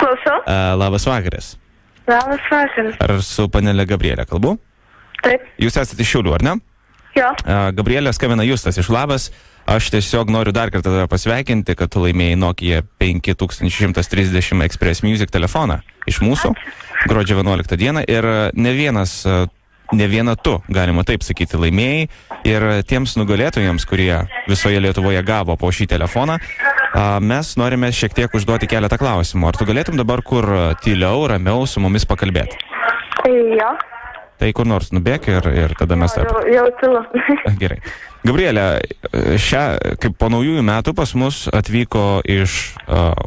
Klausau. Labas vakaras. Labas vakaras. Ar su panelė Gabrielė kalbu? Taip. Jūs esate iš Šiaulių, ar ne? Jo. Gabrielė skambina Justas iš Labas. Aš tiesiog noriu dar kartą tave pasveikinti, kad tu laimėjai Nokia 5130 Express Music telefoną iš mūsų gruodžio 11 dieną ir ne viena tu, galima taip sakyti, laimėjai. Ir tiems nugalėtojams, kurie visoje Lietuvoje gavo po šį telefoną, mes norime šiek tiek užduoti keletą klausimų. Ar tu galėtum dabar kur tyliau, ramiau su mumis pakalbėti? Tai jo. Tai kur nors nubėk ir tada mes taip. Jau tylu. Gerai. Gabrielė, kaip po naujųjų metų pas mus atvyko iš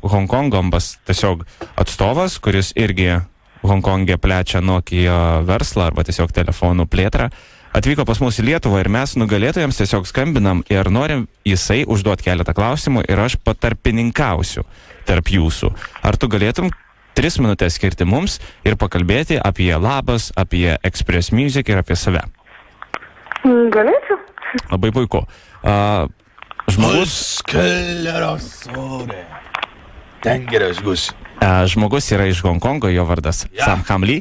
Honkongo tiesiog atstovas, kuris irgi Hongkonge plečia Nokia verslą arba tiesiog telefonų plėtrą. Atvyko pas mus į Lietuvą ir mes nugalėtojams tiesiog skambinam ir norim jisai užduoti keletą klausimų ir aš patarpininkausiu tarp jūsų. Ar tu galėtum 3 minutės skirti mums ir pakalbėti apie Labas, apie Express Music ir apie save? Galėčiau. Labai puiku. Žmogus yra iš Hongkongo, jo vardas Sam Hamli.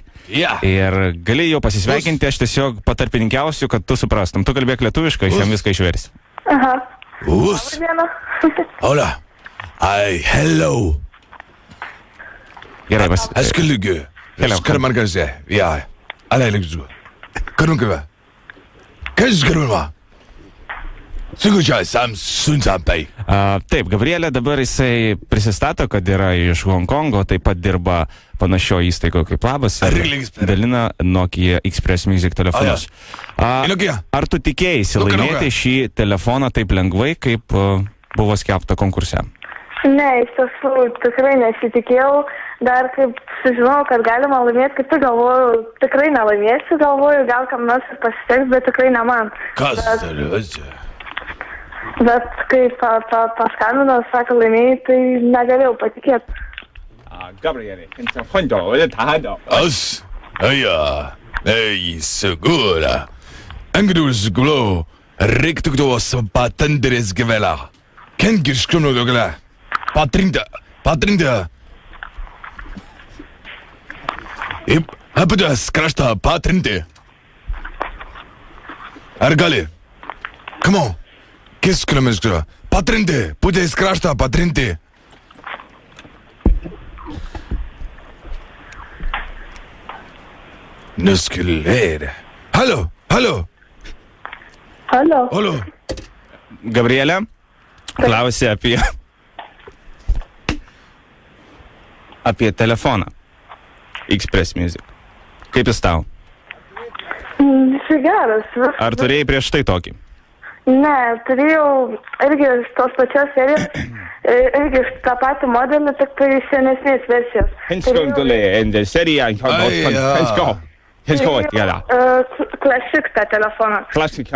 Ir gali jau pasisveikinti, aš tiesiog patarpininkiausiu, kad tu suprastum. Tu kalbėk lietuviškai, aš jam viską išversiu. Aha. Us. Hola. Hello. Gerai, Askelige. Skal man kan se. Ja. Alle elektriske. Kan du gøre? Kan du gøre? Taip, Gabrielė dabar jisai prisistato, kad yra iš Hongkongo, taip pat dirba panašio įstaigo kaip Labas ir dalina Nokia Express Music telefonus. Ar tu tikėjai laimėti šį telefoną taip lengvai, kaip buvo skelbta konkurse? Ne, iš tiesų tikrai nesitikėjau. Dar kaip sužinojau, kad galima laimėti, kaip tu galvoju, tikrai nelaimėsiu, galvoju, gal kam nors ir pasiseks, bet tikrai ne man. Bet kai paskambino, sako laimėjai, tai negalėjau patikėti. Gabrielė, segura. Angedus glow, riktig dos patenderes gevela. Kengisch kuno dogla. Patrinda. Hapadas krashta patrinte. Argali. Come on. Qu'est-ce que le monsieur? Patrinte. Puteți krashta patrinte. Nuskelere. Hallo. Gabrielė klausė apie telefoną Express Music. Kaip jis tau? Jis geras. Ar turėjai prieš tai tokį? Ne, turėjau irgi iš tos pačios serijos, irgi iš tą patį modelį, tik tai senesnės versijos. Classic tą telefoną. Classic.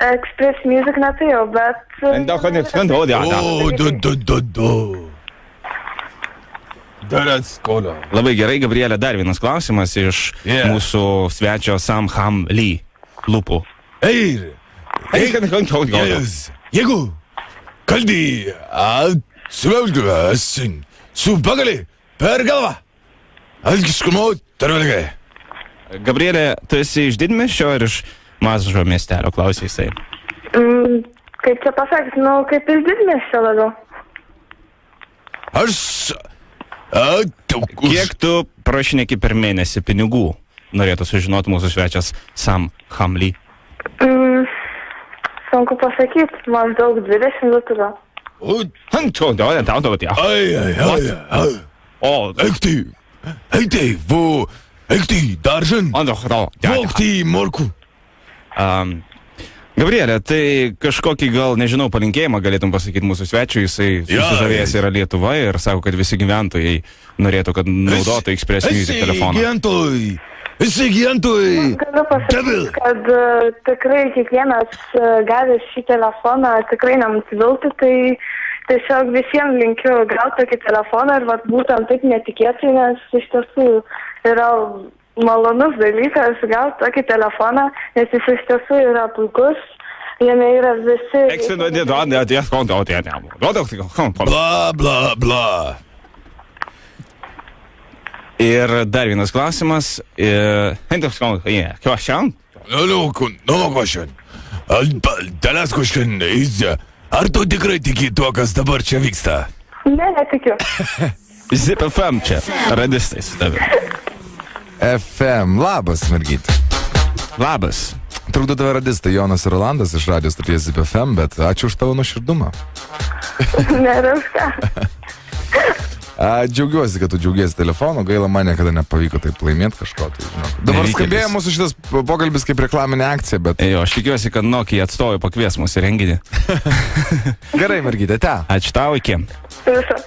Express Music neturėjau, bet... Labai gerai, Gabrielė, dar vienas klausimas iš mūsų svečio Sam Hamli lūpų. Jeigu kaldi su pagali per galvą. Gabrielė, tu esi iš didmiesčio ar iš mažo miestelio, klausė jisai? Kaip čia pasakys, kaip iš didmiesčio labiau. Kiek tu prašneki per mėnesį pinigų? Norėtų sužinoti mūsų svečias Sam Hamli. Sunku pasakyti, maždaug 20 litrų. Ekti, daržan. Vokti, morku. Gabrielė, tai kažkokį gal, nežinau, palinkėjimą galėtum pasakyti mūsų svečiui, jisai susižavėjęs yra Lietuva ir sako, kad visi gyventojai norėtų, kad naudotų Express Music telefoną. Galiu pasakyti, kad tikrai kiekvienas gavęs šį telefoną tikrai nenusiviltų, tai tiesiog visiems linkiu gauti tokį telefoną ir būtent taip netikėtai, nes iš tiesų yra malonus dalykas gauti tokį telefoną, nes jis iš tiesų yra puikus, jame yra visi... Bla, bla, bla. Ir dar vienas klausimas. Question? No question. Tavęs question is, ar tu tikrai tiki tuo, kas dabar čia vyksta? Ne, netikiu. Zip FM čia. Radistai su tavimi. FM. Labas, mergytė. Labas. Trukdo tave radistai Jonas ir Rolandas iš radijos stoties Zip FM, bet ačiū už tavo nuoširdumą. Nerauška. Džiaugiuosi, kad tu džiaugiesi telefonu, gaila man niekada nepavyko taip laimėti kažko. Tai, žinok. Dabar skambėjo mūsų šitas pokalbis kaip reklaminė akcija, bet... Jo, aš tikiuosi, kad Nokia atstovai pakvies mūsų renginį. Gerai, mergytė, te. Ačiū tau, iki. Viso.